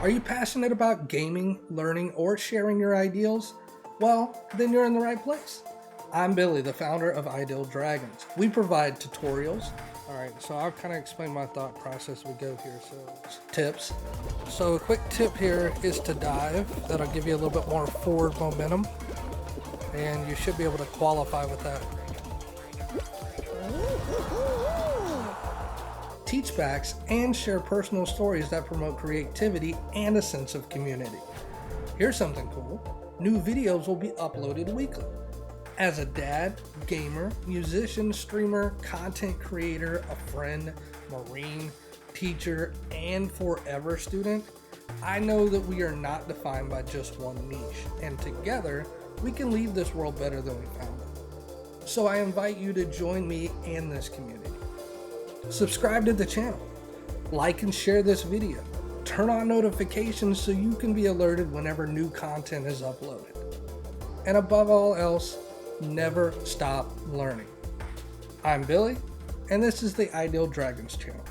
Are you passionate about gaming, learning, or sharing your ideals? Well, then you're in the right place. I'm Billy, the founder of Ideal Dragons. We provide tutorials. Alright, so I'll kind of explain my thought process as we go here. So, tips. So a quick tip here is to dive. That'll give you a little bit more forward momentum. And you should be able to qualify with that. Teach backs and share personal stories that promote creativity and a sense of community. Here's something cool. New videos will be uploaded weekly. As a dad, gamer, musician, streamer, content creator, a friend, Marine, teacher, and forever student, I know that we are not defined by just one niche, and together we can leave this world better than we found it. So I invite you to join me and this community. Subscribe to the channel, like and share this video, turn on notifications so you can be alerted whenever new content is uploaded. And above all else, never stop learning. I'm Billy, and this is the Ideal Dragons channel.